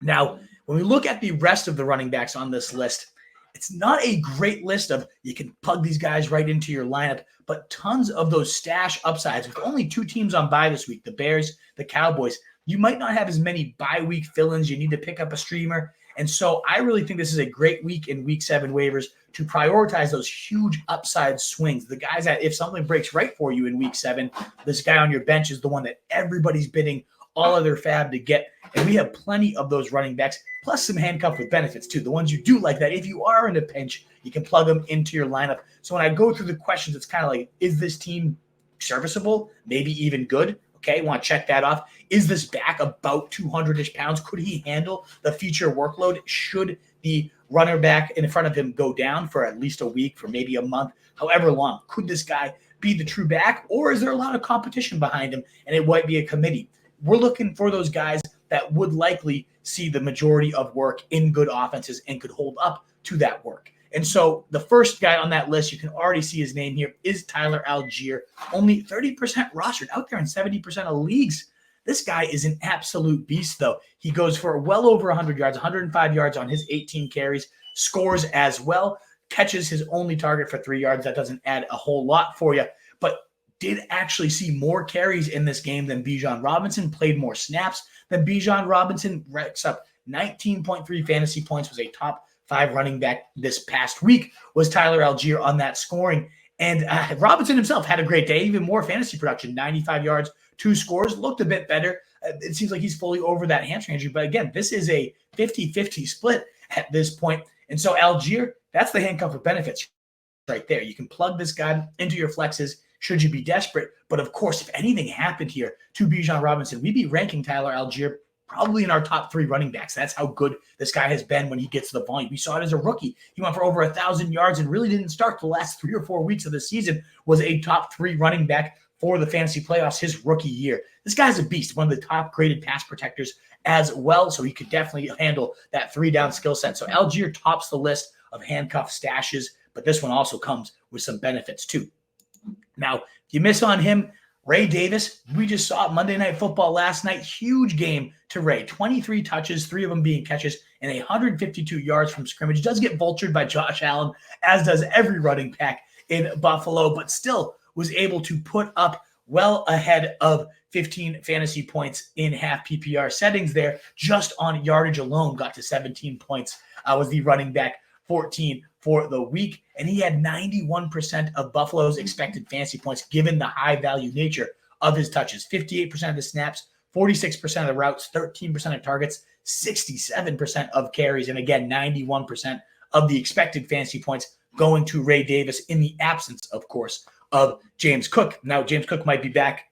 Now, when we look at the rest of the running backs on this list, it's not a great list of you can plug these guys right into your lineup, but tons of those stash upsides. With only 2 teams on bye this week, the Bears, the Cowboys, you might not have as many bye week fill-ins. You need to pick up a streamer. And so I really think this is a great week in Week 7 waivers to prioritize those huge upside swings. The guys that if something breaks right for you in Week 7, this guy on your bench is the one that everybody's bidding all of their fab to get. And we have plenty of those running backs, plus some handcuff with benefits too. The ones you do like that, if you are in a pinch, you can plug them into your lineup. So when I go through the questions, it's kind of like, is this team serviceable? Maybe even good? Okay, want to check that off. Is this back about 200-ish pounds? Could he handle the future workload? Should the runner back in front of him go down for at least a week, for maybe a month, however long? Could this guy be the true back, or is there a lot of competition behind him and it might be a committee? We're looking for those guys that would likely see the majority of work in good offenses and could hold up to that work. And so the first guy on that list, you can already see his name here, is Tyler Allgeier. Only 30% rostered out there in 70% of leagues. This guy is an absolute beast, though. He goes for well over 100 yards, 105 yards on his 18 carries, scores as well, catches his only target for 3 yards. That doesn't add a whole lot for you, but did actually see more carries in this game than Bijan Robinson, played more snaps than Bijan Robinson, racks up 19.3 fantasy points, was a top 5 running back this past week, was Tyler Allgeier on that scoring. And Robinson himself had a great day, even more fantasy production, 95 yards, 2 scores, looked a bit better. It seems like he's fully over that hamstring injury. But again, this is a 50-50 split at this point. And so Allgeier, that's the handcuff of benefits right there. You can plug this guy into your flexes should you be desperate. But of course, if anything happened here to Bijan Robinson, we'd be ranking Tyler Allgeier probably in our top 3 running backs. That's how good this guy has been when he gets the volume. We saw it as a rookie. He went for over 1,000 yards and really didn't start the last 3 or 4 weeks of the season, was a top 3 running back for the fantasy playoffs his rookie year. This guy's a beast, one of the top graded pass protectors as well, so he could definitely handle that 3-down skill set. So Allgeier tops the list of handcuff stashes, but this one also comes with some benefits too. Now, if you miss on him, Ray Davis, we just saw Monday Night Football last night. Huge game to Ray. 23 touches, 3 of them being catches, and 152 yards from scrimmage. Does get vultured by Josh Allen, as does every running back in Buffalo, but still was able to put up well ahead of 15 fantasy points in half PPR settings there. Just on yardage alone, got to 17 points. Was the running back 14 for the week, and he had 91% of Buffalo's expected fantasy points given the high-value nature of his touches. 58% of the snaps, 46% of the routes, 13% of targets, 67% of carries, and again, 91% of the expected fantasy points going to Ray Davis in the absence, of course, of James Cook. Now, James Cook might be back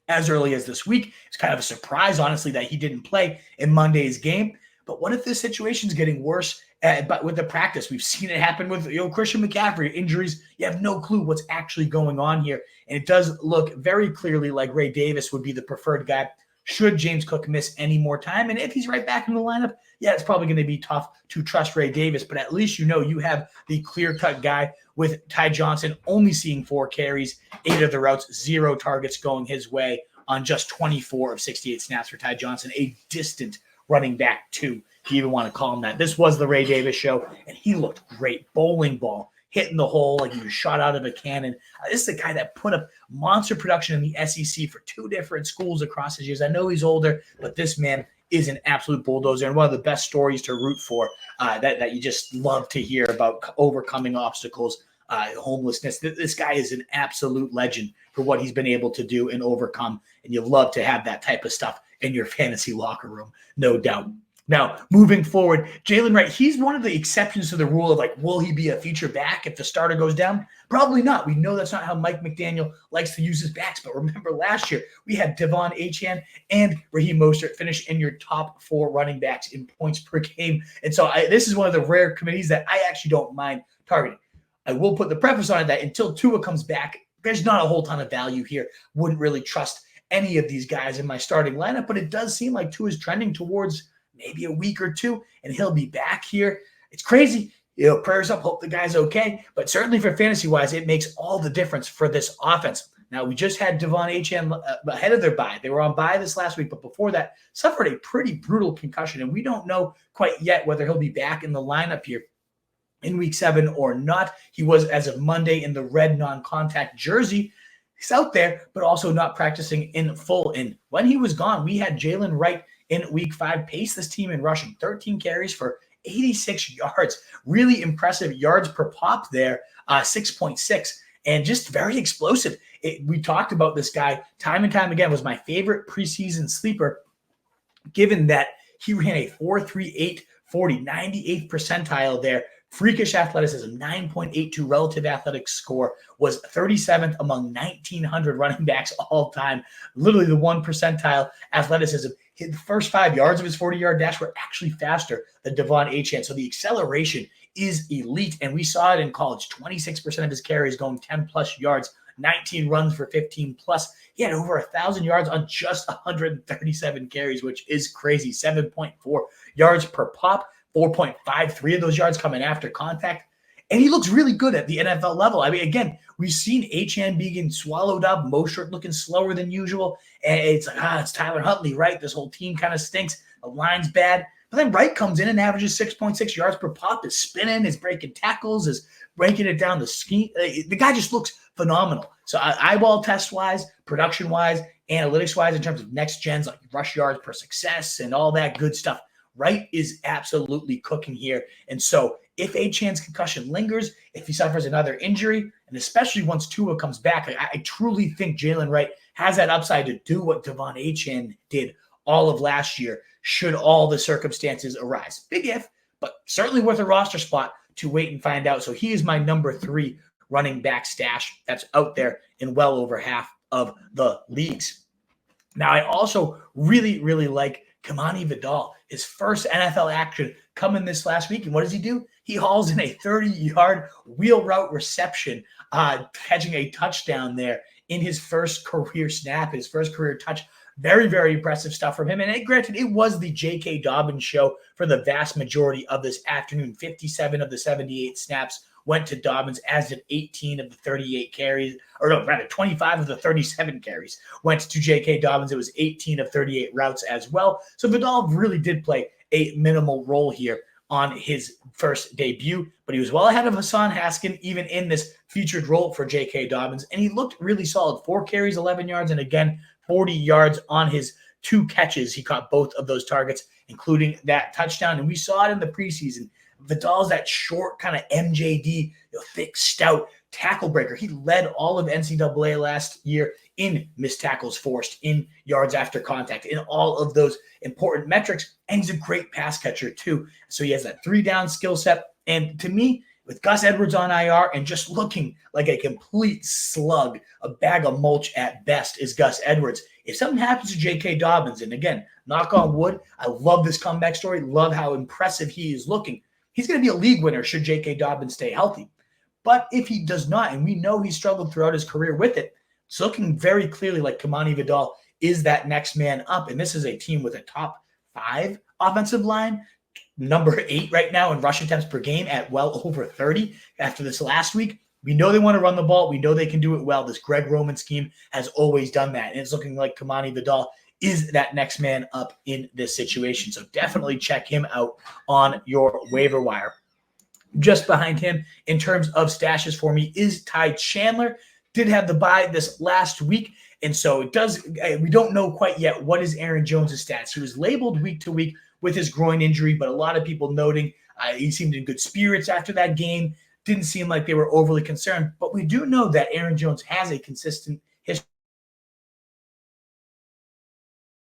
as early as this week. It's kind of a surprise, honestly, that he didn't play in Monday's game. But what if this situation's getting worse? But with the practice, we've seen it happen with Christian McCaffrey injuries. You have no clue what's actually going on here. And it does look very clearly like Ray Davis would be the preferred guy should James Cook miss any more time. And if he's right back in the lineup, yeah, it's probably going to be tough to trust Ray Davis. But at least you know you have the clear-cut guy with Ty Johnson only seeing 4 carries, 8 of the routes, 0 targets going his way on just 24 of 68 snaps for Ty Johnson, a distant running back too, if you even want to call him that. This was the Ray Davis show, and he looked great. Bowling ball, hitting the hole like he was shot out of a cannon. This is the guy that put up monster production in the SEC for 2 different schools across his years. I know he's older, but this man is an absolute bulldozer and one of the best stories to root for that you just love to hear about overcoming obstacles, homelessness. This guy is an absolute legend for what he's been able to do and overcome, and you love to have that type of stuff in your fantasy locker room, no doubt. Now, moving forward, Jaylen Wright, he's one of the exceptions to the rule of, like, will he be a feature back if the starter goes down? Probably not. We know that's not how Mike McDaniel likes to use his backs. But remember last year, we had Devon Achane and Raheem Mostert finish in your top 4 running backs in points per game. And so this is one of the rare committees that I actually don't mind targeting. I will put the preface on it that until Tua comes back, there's not a whole ton of value here. Wouldn't really trust any of these guys in my starting lineup, but it does seem like Tua is trending towards maybe a week or 2, and he'll be back here. It's crazy. Prayers up, hope the guy's okay. But certainly for fantasy-wise, it makes all the difference for this offense. Now, we just had Devon Achane ahead of their bye. They were on bye this last week, but before that, suffered a pretty brutal concussion, and we don't know quite yet whether he'll be back in the lineup here in week 7 or not. He was, as of Monday, in the red non-contact jersey. He's out there, but also not practicing in full. And when he was gone, we had Jaylen Wright in week 5 pace this team in rushing, 13 carries for 86 yards. Really impressive yards per pop there, 6.6, and just very explosive. We talked about this guy time and time again. Was my favorite preseason sleeper, given that he ran a 4.38 40, 98th percentile there. Freakish athleticism, 9.82 relative athletic score, was 37th among 1,900 running backs all time. Literally the 1 percentile athleticism. The first 5 yards of his 40-yard dash were actually faster than Devon Achane. So the acceleration is elite, and we saw it in college. 26% of his carries going 10-plus yards, 19 runs for 15-plus. He had over 1,000 yards on just 137 carries, which is crazy. 7.4 yards per pop, 4.53 of those yards coming after contact. And he looks really good at the NFL level. I mean, again, we've seen Achane being swallowed up, Mostert looking slower than usual. And it's like, it's Tyler Huntley, right? This whole team kind of stinks. The line's bad. But then Wright comes in and averages 6.6 yards per pop, is spinning, is breaking tackles, is breaking it down the scheme. The guy just looks phenomenal. So eyeball test-wise, production-wise, analytics-wise, in terms of next gens like rush yards per success and all that good stuff, Wright is absolutely cooking here. And so if Achane's concussion lingers, if he suffers another injury, and especially once Tua comes back, I truly think Jaylen Wright has that upside to do what Devon Achane did all of last year, should all the circumstances arise. Big if, but certainly worth a roster spot to wait and find out. So he is my number 3 running back stash that's out there in well over half of the leagues. Now, I also really, really like Kimani Vidal, his first NFL action coming this last week. And what does he do? He hauls in a 30-yard wheel route reception, catching a touchdown there in his first career snap, his first career touch. Very, very impressive stuff from him. And granted, it was the J.K. Dobbins show for the vast majority of this afternoon. 57 of the 78 snaps went to Dobbins, as did 18 of the 38 carries, or no, rather 25 of the 37 carries went to J.K. Dobbins. It was 18 of 38 routes as well. So Vidal really did play a minimal role here on his first debut, but he was well ahead of Hassan Haskin, even in this featured role for J.K. Dobbins, and he looked really solid. 4 carries, 11 yards, and again, 40 yards on his 2 catches. He caught both of those targets, including that touchdown, and we saw it in the preseason. Vidal's that short kind of MJD, thick, stout tackle breaker. He led all of NCAA last year in missed tackles forced, in yards after contact, in all of those important metrics. And he's a great pass catcher too. So he has that 3-down skill set. And to me, with Gus Edwards on IR and just looking like a complete slug, a bag of mulch at best is Gus Edwards. If something happens to J.K. Dobbins, and again, knock on wood, I love this comeback story, love how impressive he is looking. He's going to be a league winner should J.K. Dobbins stay healthy. But if he does not, and we know he struggled throughout his career with it, it's looking very clearly like Kimani Vidal is that next man up. And this is a team with a top 5 offensive line, number 8 right now in rush attempts per game at well over 30 after this last week. We know they want to run the ball. We know they can do it well. This Greg Roman scheme has always done that. And it's looking like Kimani Vidal is that next man up in this situation. So definitely check him out on your waiver wire. Just behind him in terms of stashes for me is Ty Chandler. Did have the bye this last week, and so it does. We don't know quite yet what is Aaron Jones' stats. He was labeled week to week with his groin injury, but a lot of people noting he seemed in good spirits after that game. Didn't seem like they were overly concerned, but we do know that Aaron Jones has a consistent history.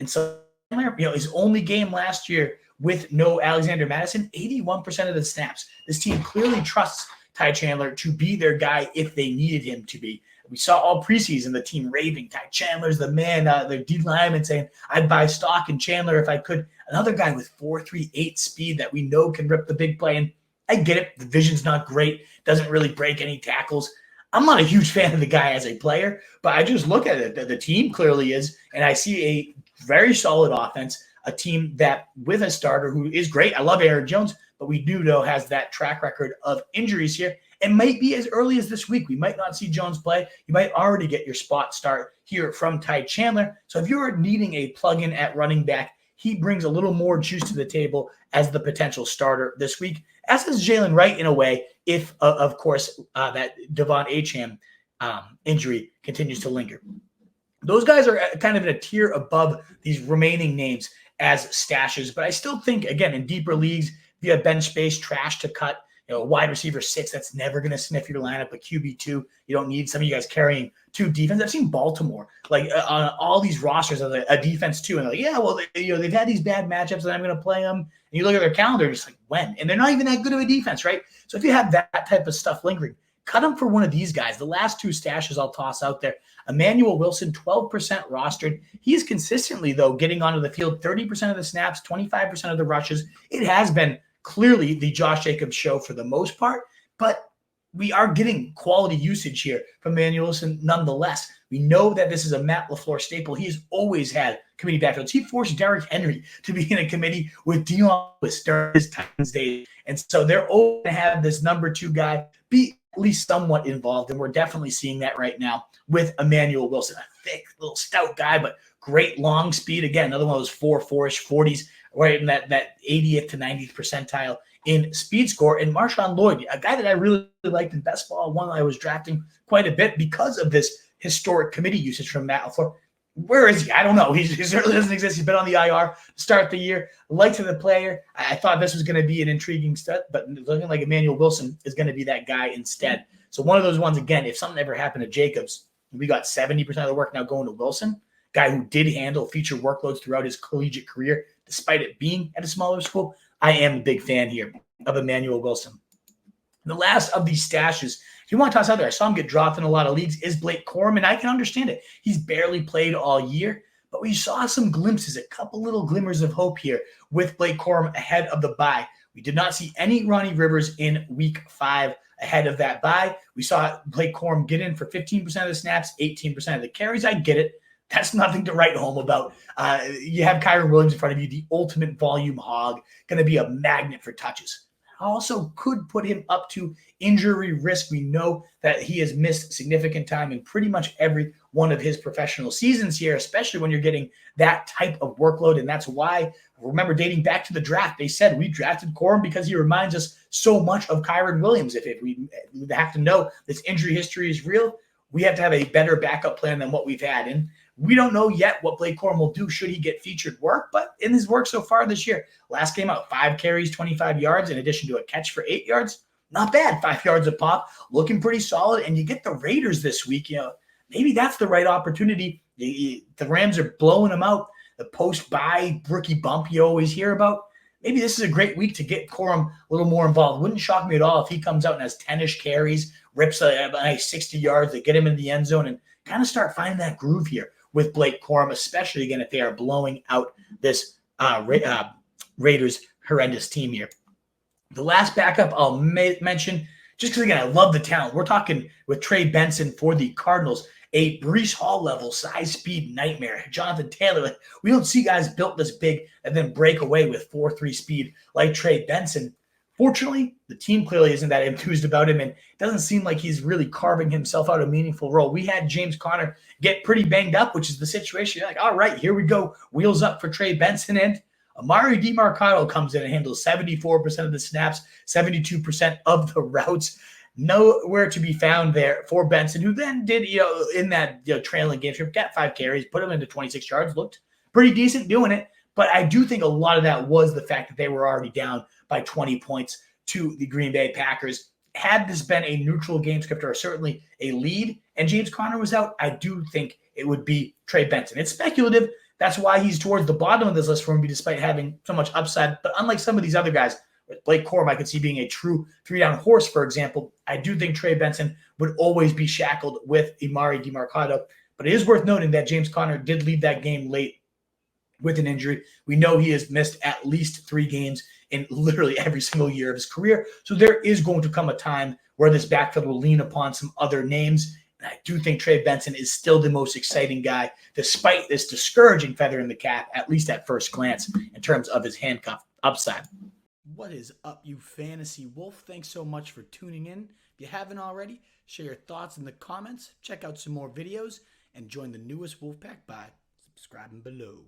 And so, his only game last year with no Alexander Madison, 81% of the snaps. This team clearly trusts Ty Chandler to be their guy if they needed him to be. We saw all preseason the team raving, Ty Chandler's the man, their D lineman saying, I'd buy stock in Chandler if I could. Another guy with 4.38 speed that we know can rip the big play. And I get it. The vision's not great. Doesn't really break any tackles. I'm not a huge fan of the guy as a player, but I just look at it. The team clearly is, and I see a very solid offense, a team that with a starter who is great. I love Aaron Jones, but we do know has that track record of injuries here. It might be as early as this week. We might not see Jones play. You might already get your spot start here from Ty Chandler. So if you're needing a plug-in at running back, he brings a little more juice to the table as the potential starter this week, as does Jaylen Wright in a way, if, of course, that Devon Acham injury continues to linger. Those guys are kind of in a tier above these remaining names as stashes, but I still think, again, in deeper leagues, if you have bench space, trash to cut, wide receiver 6, that's never going to sniff your lineup. But QB2, you don't need some of you guys carrying 2 defense. I've seen Baltimore on all these rosters of a defense 2, and they're like, yeah, well, they've had these bad matchups, and I'm going to play them. And you look at their calendar, and it's like, when? And they're not even that good of a defense, right? So if you have that type of stuff lingering, cut them for one of these guys. The last 2 stashes I'll toss out there. Emanuel Wilson, 12% rostered. He's consistently, though, getting onto the field, 30% of the snaps, 25% of the rushes. It has been clearly the Josh Jacobs show for the most part, but we are getting quality usage here from Emanuel Wilson nonetheless. We know that this is a Matt LaFleur staple. He has always had committee backfields. He forced Derrick Henry to be in a committee with Dion Lewis during his Titans days. And so they're always going to have this number 2 guy be at least somewhat involved, and we're definitely seeing that right now with Emanuel Wilson, a thick, little stout guy, but great long speed. Again, another one of those 4.4-ish 40s, right in that 80th to 90th percentile in speed score. And Marshawn Lloyd, a guy that I really liked in best ball, one that I was drafting quite a bit because of this historic committee usage from Matt LaFleur. Where is he? I don't know. He certainly doesn't exist. He's been on the IR to start the year. Liked the player. I thought this was going to be an intriguing stud, but looking like Emanuel Wilson is going to be that guy instead. So one of those ones, again, if something ever happened to Jacobs, we got 70% of the work now going to Wilson, guy who did handle feature workloads throughout his collegiate career, despite it being at a smaller school. I am a big fan here of Emanuel Wilson. The last of these stashes, if you want to toss out there, I saw him get dropped in a lot of leagues, is Blake Corum, and I can understand it. He's barely played all year, but we saw some glimpses, a couple little glimmers of hope here with Blake Corum ahead of the bye. We did not see any Ronnie Rivers in week 5 ahead of that bye. We saw Blake Corum get in for 15% of the snaps, 18% of the carries. I get it. That's nothing to write home about. You have Kyron Williams in front of you, the ultimate volume hog, going to be a magnet for touches. Also could put him up to injury risk. We know that he has missed significant time in pretty much every one of his professional seasons here, especially when you're getting that type of workload. And that's why, remember, dating back to the draft, they said we drafted Corum because he reminds us so much of Kyron Williams. If we have to know this injury history is real, we have to have a better backup plan than what we've had. And we don't know yet what Blake Corum will do should he get featured work, but in his work so far this year, last game out, 5 carries, 25 yards, in addition to a catch for 8 yards. Not bad, 5 yards a pop, looking pretty solid. And you get the Raiders this week. Maybe that's the right opportunity. The Rams are blowing them out. The post-bye rookie bump you always hear about. Maybe this is a great week to get Corum a little more involved. Wouldn't shock me at all if he comes out and has 10-ish carries, rips a nice 60 yards to get him in the end zone and kind of start finding that groove here with Blake Corum, especially, again, if they are blowing out this Raiders horrendous team here. The last backup I'll mention, just because, again, I love the talent. We're talking with Trey Benson for the Cardinals, a Breece Hall level size speed nightmare. Jonathan Taylor, we don't see guys built this big and then break away with 4.3 speed like Trey Benson. Fortunately, the team clearly isn't that enthused about him, and it doesn't seem like he's really carving himself out a meaningful role. We had James Conner get pretty banged up, which is the situation. You're like, all right, here we go. Wheels up for Trey Benson, and Amari DiMarcado comes in and handles 74% of the snaps, 72% of the routes. Nowhere to be found there for Benson, who then did, in that trailing game script, got 5 carries, put him into 26 yards, looked pretty decent doing it. But I do think a lot of that was the fact that they were already down by 20 points to the Green Bay Packers. Had this been a neutral game script or certainly a lead and James Conner was out, I do think it would be Trey Benson. It's speculative. That's why he's towards the bottom of this list for me, despite having so much upside. But unlike some of these other guys, Blake Corum, I could see being a true 3-down horse, for example. I do think Trey Benson would always be shackled with Amari DiMarcado. But it is worth noting that James Conner did leave that game late with an injury. We know he has missed at least 3 games in literally every single year of his career. So there is going to come a time where this backfield will lean upon some other names. And I do think Trey Benson is still the most exciting guy, despite this discouraging feather in the cap, at least at first glance, in terms of his handcuff upside. What is up, you fantasy wolf? Thanks so much for tuning in. If you haven't already, share your thoughts in the comments, check out some more videos, and join the newest Wolfpack by subscribing below.